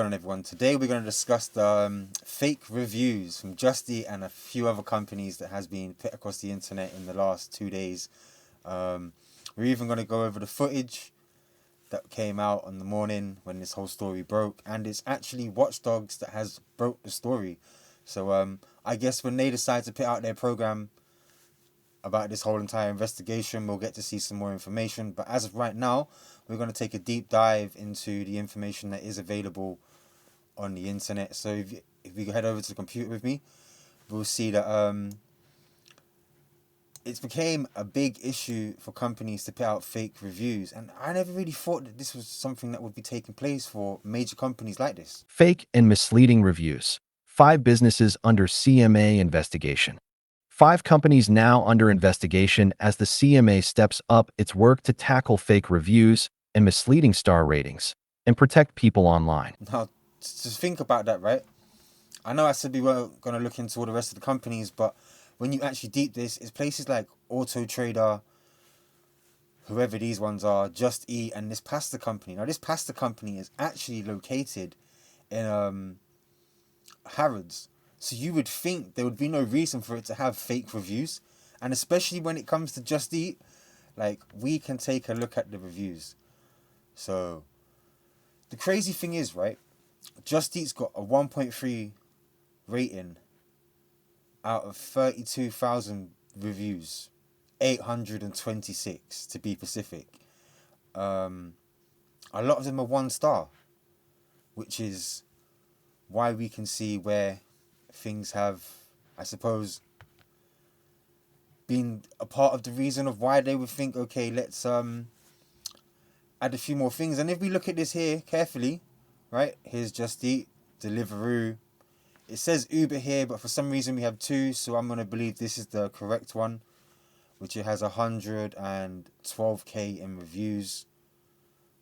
going on, everyone? Today we're going to discuss the fake reviews from Just Eat and a few other companies that has been put across the internet in the last 2 days. We're even going to go over the footage that came out on the morning when this whole story broke, and it's actually Watchdogs that has broke the story. So I guess when they decide to put out their program about this whole entire investigation, we'll get to see some more information. But as of right now, we're going to take a deep dive into the information that is available on the internet. So if we head over to the computer with me, we'll see that it's became a big issue for companies to put out fake reviews. And I never really thought that this was something that would be taking place for major companies like this. Fake and misleading reviews. 5 businesses under CMA investigation. 5 companies now under investigation as the CMA steps up its work to tackle fake reviews and misleading star ratings and protect people online. Now, just think about that, right? I know I said we weren't going to look into all the rest of the companies, but when you actually deep this, it's places like Auto Trader, whoever these ones are, Just Eat, and this pasta company. Now, this pasta company is actually located in Harrods. So you would think there would be no reason for it to have fake reviews. And especially when it comes to Just Eat, like, we can take a look at the reviews. So the crazy thing is, right, Just Eat's got a 1.3 rating out of 32,000 reviews. 826 to be specific. A lot of them are 1 star, which is why we can see where things have, I suppose, been a part of the reason of why they would think, okay, let's add a few more things. And if we look at this here carefully, right, here's Just Eat, Deliveroo. It says Uber here, but for some reason we have 2, so I'm going to believe this is the correct one, which it has 112k in reviews,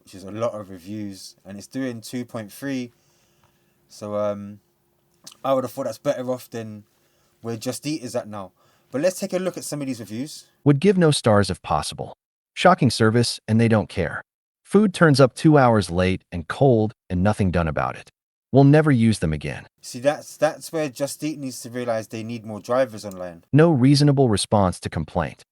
which is a lot of reviews, and it's doing 2.3. So I would have thought that's better off than where Just Eat is at now. But let's take a look at some of these reviews. Would give no stars if possible. Shocking service, and they don't care. Food turns up 2 hours late and cold, and nothing done about it. We'll never use them again. See, that's where Just Eat needs to realize they need more drivers online. No reasonable response to complaint.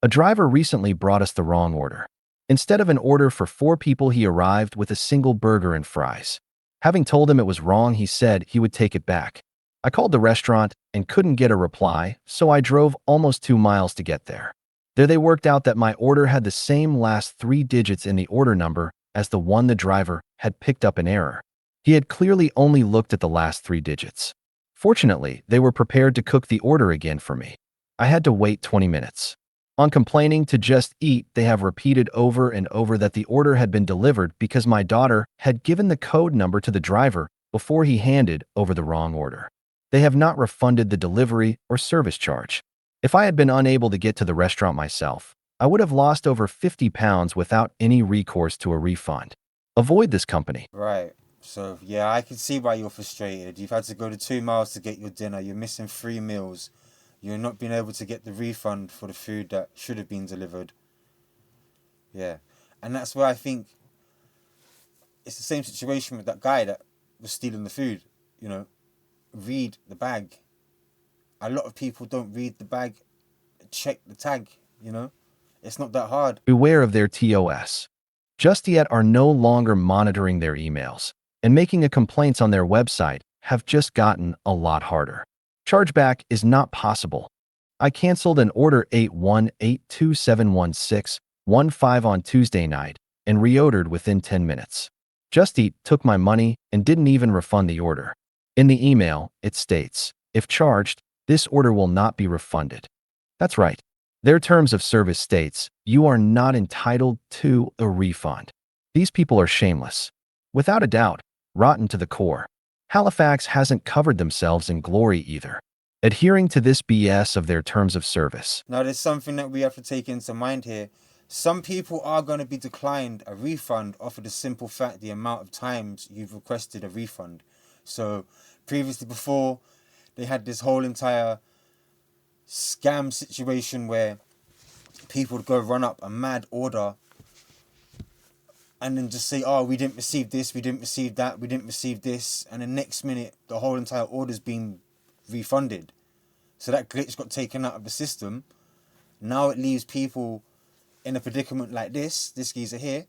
A driver recently brought us the wrong order. Instead of an order for 4 people, he arrived with a single burger and fries. Having told him it was wrong, he said he would take it back. I called the restaurant and couldn't get a reply, so I drove almost 2 miles to get there. There they worked out that my order had the same last 3 digits in the order number as the one the driver had picked up in error. He had clearly only looked at the last 3 digits. Fortunately, they were prepared to cook the order again for me. I had to wait 20 minutes. On complaining to Just Eat, they have repeated over and over that the order had been delivered because my daughter had given the code number to the driver before he handed over the wrong order. They have not refunded the delivery or service charge. If I had been unable to get to the restaurant myself, I would have lost over £50 without any recourse to a refund. Avoid this company. Right. So, yeah, I can see why you're frustrated. You've had to go to 2 miles to get your dinner. You're missing 3 meals. You're not being able to get the refund for the food that should have been delivered. Yeah. And that's where I think it's the same situation with that guy that was stealing the food. You know, read the bag. A lot of people don't read the bag, check the tag, you know. It's not that hard. Beware of their TOS. Just Eat are no longer monitoring their emails, and making a complaints on their website have just gotten a lot harder. Chargeback is not possible. I canceled an order 818271615 on Tuesday night and reordered within 10 minutes. Just Eat took my money and didn't even refund the order. In the email, it states, if charged, this order will not be refunded. That's right. Their terms of service states, you are not entitled to a refund. These people are shameless. Without a doubt, rotten to the core. Halifax hasn't covered themselves in glory either, adhering to this BS of their terms of service. Now, there's something that we have to take into mind here. Some people are going to be declined a refund off of the simple fact the amount of times you've requested a refund. So, previously, before, they had this whole entire scam situation where people would go run up a mad order and then just say, oh, we didn't receive this, we didn't receive that, we didn't receive this, and the next minute the whole entire order's been refunded. So that glitch got taken out of the system. Now it leaves people in a predicament like this geezer here,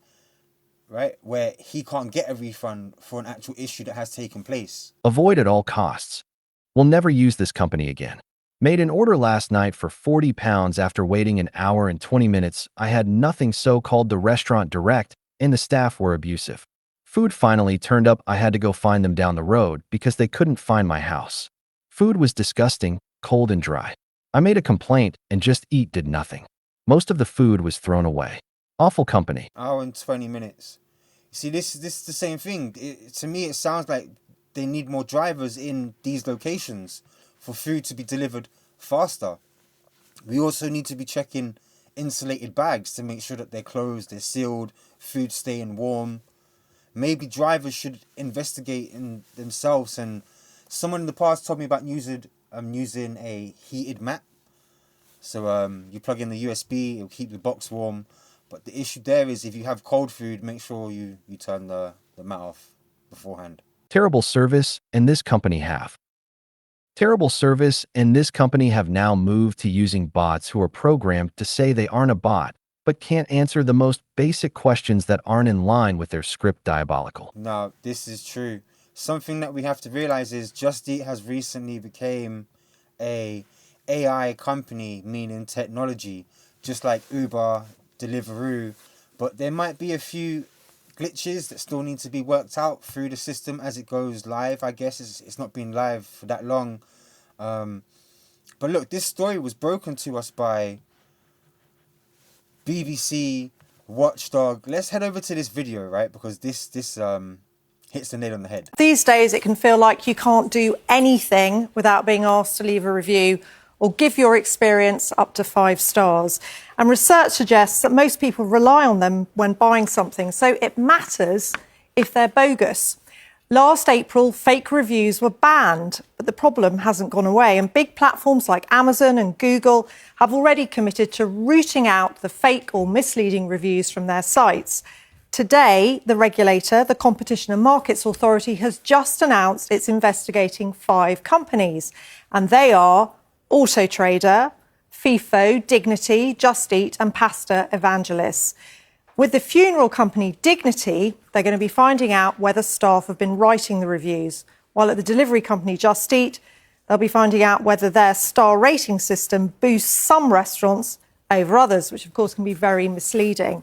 right, where he can't get a refund for an actual issue that has taken place. Avoid at all costs. We'll never use this company again. Made an order last night for £40 after waiting an hour and 20 minutes. I had nothing, so called the restaurant direct, and the staff were abusive. Food finally turned up. I had to go find them down the road because they couldn't find my house. Food was disgusting, cold and dry. I made a complaint, and Just Eat did nothing. Most of the food was thrown away. Awful company. Hour and 20 minutes. See, this is the same thing. To me, it sounds like they need more drivers in these locations for food to be delivered faster. We also need to be checking insulated bags to make sure that they're closed, they're sealed, food staying warm. Maybe drivers should investigate in themselves. And someone in the past told me about using a heated mat. So you plug in the USB, it'll keep the box warm. But the issue there is if you have cold food, make sure you turn the mat off beforehand. Terrible service, and this company have. Terrible service, and this company have now moved to using bots who are programmed to say they aren't a bot, but can't answer the most basic questions that aren't in line with their script. Diabolical. Now, this is true. Something that we have to realize is Just Eat has recently became a AI company, meaning technology, just like Uber, Deliveroo, but there might be a few glitches that still need to be worked out through the system as it goes live. I guess it's not been live for that long. But look, this story was broken to us by BBC, Watchdog. Let's head over to this video, right? Because this hits the nail on the head. These days, it can feel like you can't do anything without being asked to leave a review or give your experience up to 5 stars. And research suggests that most people rely on them when buying something, so it matters if they're bogus. Last April, fake reviews were banned, but the problem hasn't gone away, and big platforms like Amazon and Google have already committed to rooting out the fake or misleading reviews from their sites. Today, the regulator, the Competition and Markets Authority, has just announced it's investigating 5 companies, and they are Auto Trader, FIFO, Dignity, Just Eat and Pasta Evangelists. With the funeral company Dignity, they're going to be finding out whether staff have been writing the reviews, while at the delivery company Just Eat, they'll be finding out whether their star rating system boosts some restaurants over others, which of course can be very misleading.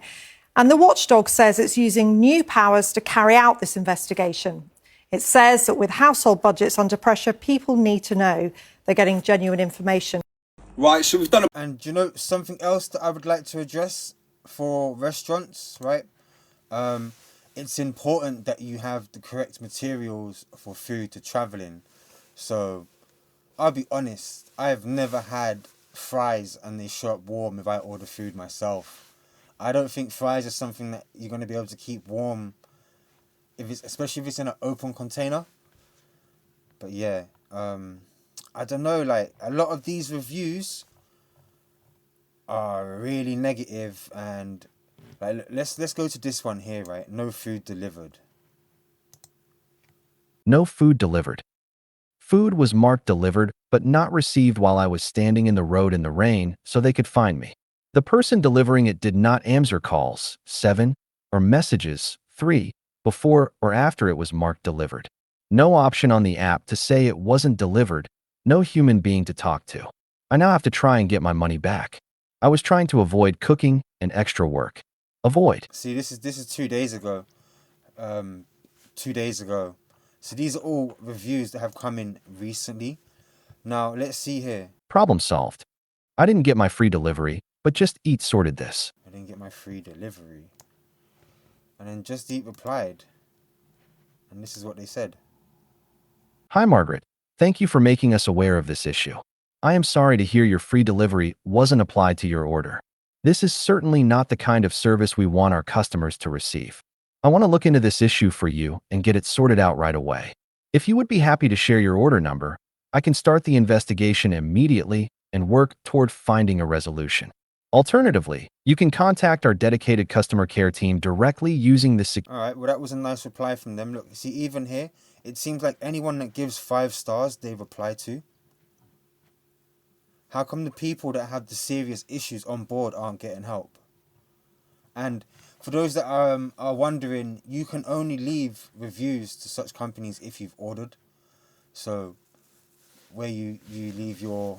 And the Watchdog says it's using new powers to carry out this investigation. It says that with household budgets under pressure, people need to know they're getting genuine information. Right, so we've done And you know, something else that I would like to address for restaurants, right? It's important that you have the correct materials for food to travel in. So, I'll be honest, I've never had fries and they show up warm if I order food myself. I don't think fries are something that you're going to be able to keep warm, especially if it's in an open container. But yeah, I don't know, like, a lot of these reviews are really negative, and like, let's go to this one here, right? No food delivered. No food delivered. Food was marked delivered, but not received while I was standing in the road in the rain so they could find me. The person delivering it did not answer calls, 7, or messages, 3, before or after it was marked delivered. No option on the app to say it wasn't delivered, no human being to talk to. I now have to try and get my money back. I was trying to avoid cooking and extra work. Avoid. See, this is 2 days ago. 2 days ago. So these are all reviews that have come in recently. Now, let's see here. Problem solved. I didn't get my free delivery, but Just Eat sorted this. I didn't get my free delivery. And then Just Eat replied. And this is what they said. Hi, Margaret. Thank you for making us aware of this issue. I am sorry to hear your free delivery wasn't applied to your order. This is certainly not the kind of service we want our customers to receive. I want to look into this issue for you and get it sorted out right away. If you would be happy to share your order number, I can start the investigation immediately and work toward finding a resolution. Alternatively, you can contact our dedicated customer care team directly using the All right, well, that was a nice reply from them. Look, see, even here, it seems like anyone that gives 5 stars, they reply to. How come the people that have the serious issues on board aren't getting help? And for those that are wondering, you can only leave reviews to such companies if you've ordered. So where you leave your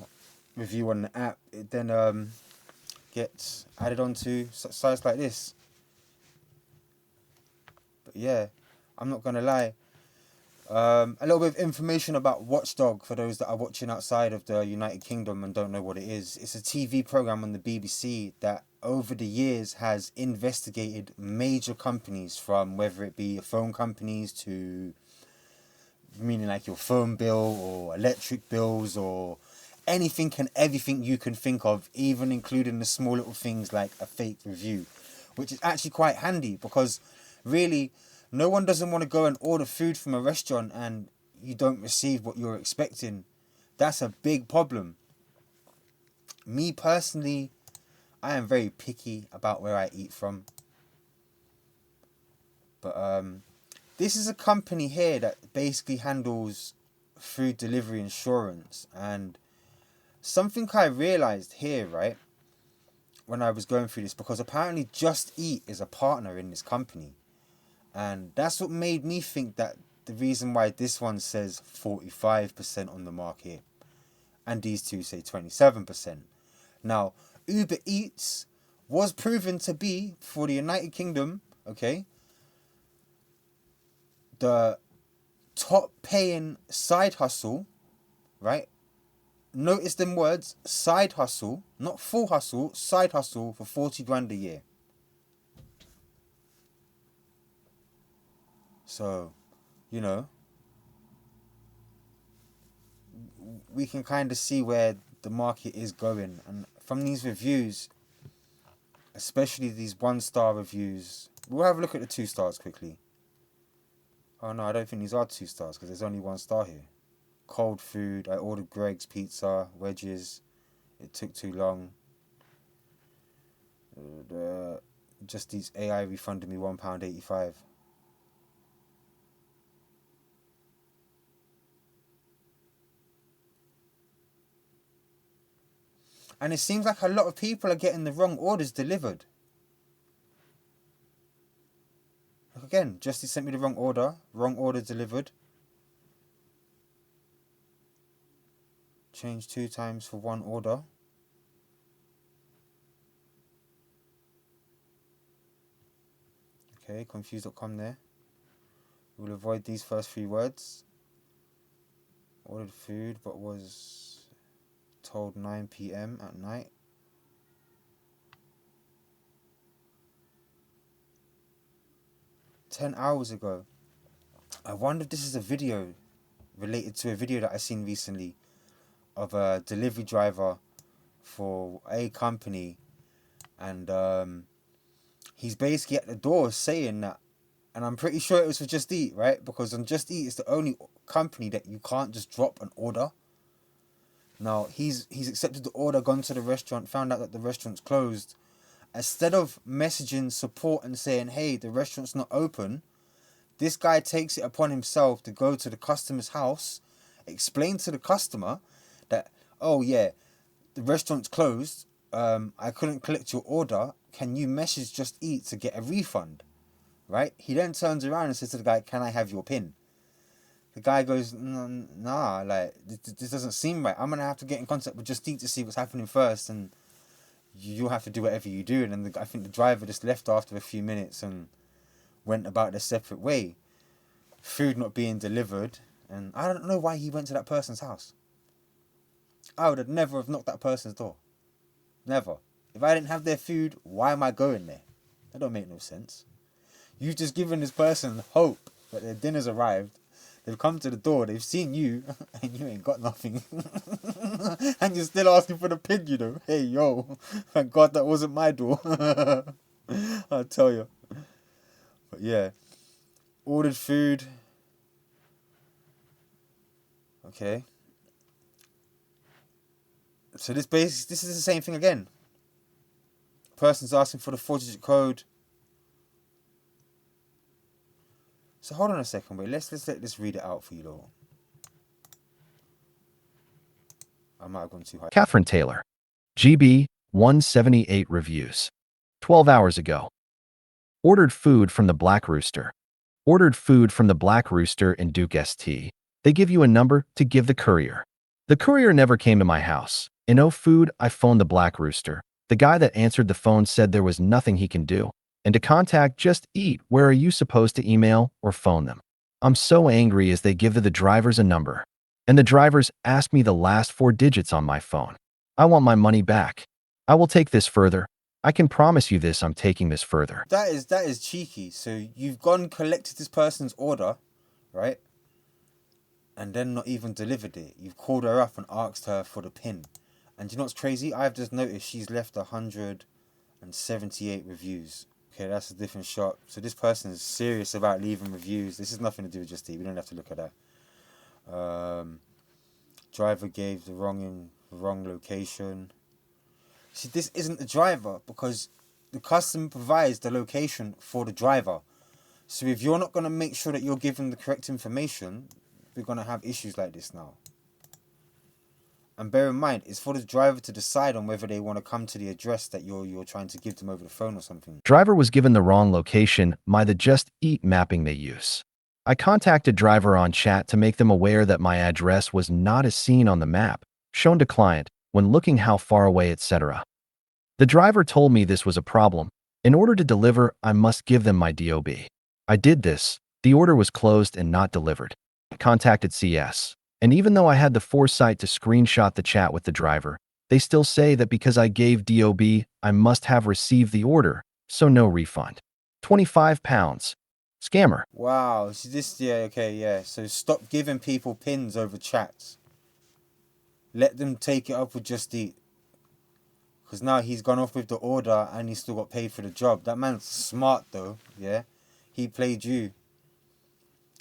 review on the app, it then gets added onto sites like this. But yeah, I'm not going to lie. A little bit of information about Watchdog for those that are watching outside of the United Kingdom and don't know what it is. It's a TV program on the BBC that over the years has investigated major companies, from whether it be phone companies to meaning like your phone bill or electric bills or anything and everything you can think of, even including the small little things like a fake review, which is actually quite handy because really no one doesn't want to go and order food from a restaurant and you don't receive what you're expecting. That's a big problem. Me personally, I am very picky about where I eat from. But this is a company here that basically handles food delivery insurance. And something I realized here, right, when I was going through this, because apparently Just Eat is a partner in this company. And that's what made me think that the reason why this one says 45% on the market and these two say 27%. Now, UberEats was proven to be, for the United Kingdom, okay, the top paying side hustle, right? Notice them words, side hustle, not full hustle, side hustle for 40 grand a year. So, you know, we can kind of see where the market is going. And from these reviews, especially these 1-star reviews, we'll have a look at the 2 stars quickly. Oh no, I don't think these are 2 stars because there's only 1 star here. Cold food, I ordered Greg's pizza, wedges, it took too long. Just Eat's AI refunded me £1.85. And it seems like a lot of people are getting the wrong orders delivered. Look again, Just Eat sent me the wrong order delivered. Changed 2 times for 1 order. Okay, confused.com there. We'll avoid these first 3 words. Ordered food but was told 9 PM at night. "10 hours ago." I wonder if this is a video related to a video that I seen recently of a delivery driver for a company, and he's basically at the door saying that, and I'm pretty sure it was for Just Eat, right? Because on Just Eat, it's the only company that you can't just drop an order. Now, he's accepted the order, gone to the restaurant, found out that the restaurant's closed. Instead of messaging support and saying, hey, the restaurant's not open, this guy takes it upon himself to go to the customer's house, explain to the customer that, oh yeah, the restaurant's closed, I couldn't collect your order, can you message Just Eat to get a refund? Right? He then turns around and says to the guy, can I have your PIN? The guy goes, nah, like, this doesn't seem right. I'm going to have to get in contact with Just Eat to see what's happening first, and you'll have to do whatever you do. And then I think the driver just left after a few minutes and went about their separate way. Food not being delivered, and I don't know why he went to that person's house. I would have never have knocked that person's door. Never. If I didn't have their food, why am I going there? That don't make no sense. You've just given this person hope that their dinner's arrived. They've come to the door, they've seen you, and you ain't got nothing. And you're still asking for the PIN, you know. Hey, yo, thank God that wasn't my door. I'll tell you. But yeah, ordered food. Okay. So this is the same thing again. Person's asking for the 4-digit code. So hold on a second, wait. Let's let this read it out for you, though. I might have gone too high. Catherine Taylor, GB 178 reviews. 12 hours ago. Ordered food from the Black Rooster. Ordered food from the Black Rooster in Duke ST. They give you a number to give the courier. The courier never came to my house. In no food, I phoned the Black Rooster. The guy that answered the phone said there was nothing he can do. And to contact Just Eat, where are you supposed to email or phone them? I'm so angry as they give the drivers a number. And the drivers ask me the last 4 digits on my phone. I want my money back. I will take this further. I can promise you this, I'm taking this further. That is cheeky. So you've gone collected this person's order, right? And then not even delivered it. You've called her up and asked her for the PIN. And you know what's crazy? I've just noticed she's left 178 reviews. Okay, that's a different shop. So this person is serious about leaving reviews. This has nothing to do with Just Eat. We don't have to look at that. Driver gave the wrong location. See, this isn't the driver because the customer provides the location for the driver. So if you're not going to make sure that you're giving the correct information, we're going to have issues like this now. And bear in mind, it's for the driver to decide on whether they want to come to the address that you're trying to give them over the phone or something. Driver was given the wrong location by the Just Eat mapping they use. I contacted driver on chat to make them aware that my address was not as seen on the map, shown to client, when looking how far away, etc. The driver told me this was a problem. In order to deliver, I must give them my DOB. I did this. The order was closed and not delivered. I contacted CS. And even though I had the foresight to screenshot the chat with the driver, they still say that because I gave DOB, I must have received the order, so no refund. £25. Scammer. Wow. So this, yeah, okay, yeah. So stop giving people pins over chats. Let them take it up with Just Eat. Because now he's gone off with the order and he's still got paid for the job. That man's smart though, yeah? He played you.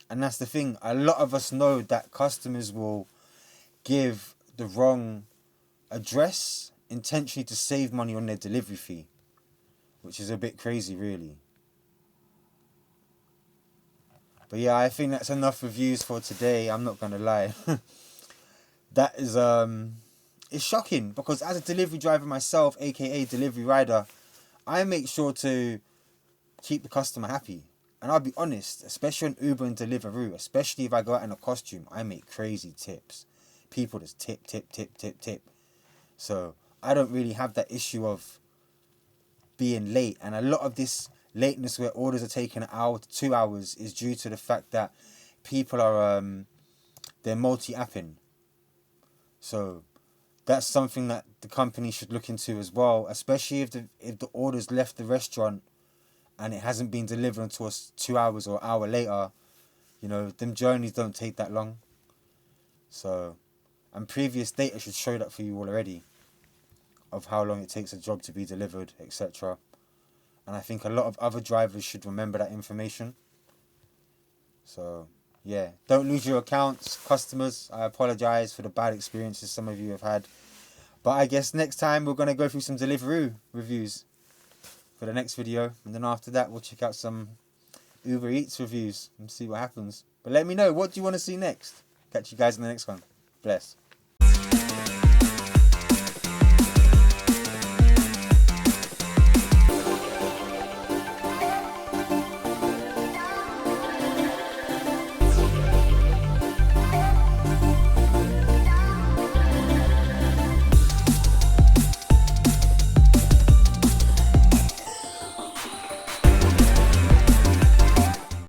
And that's the thing. A lot of us know that customers will give the wrong address intentionally to save money on their delivery fee. Which is a bit crazy, really. But yeah, I think that's enough reviews for today. I'm not going to lie. That is, it's shocking. Because as a delivery driver myself, aka delivery rider, I make sure to keep the customer happy. And I'll be honest, especially on Uber and Deliveroo, especially if I go out in a costume, I make crazy tips. People just tip. So I don't really have that issue of being late. And a lot of this lateness where orders are taking an hour to 2 hours is due to the fact that people are, they're multi-apping. So that's something that the company should look into as well, especially if the order's left the restaurant and it hasn't been delivered until 2 hours or an hour later. You know, them journeys don't take that long. So, and previous data should show that for you all already, of how long it takes a job to be delivered, etc. And I think a lot of other drivers should remember that information. So, yeah, don't lose your accounts, customers. I apologise for the bad experiences some of you have had. But I guess next time we're going to go through some Deliveroo reviews for the next video, and then after that we'll check out some UberEats reviews and see what happens. But let me know, what do you want to see next? Catch you guys in the next one. Bless.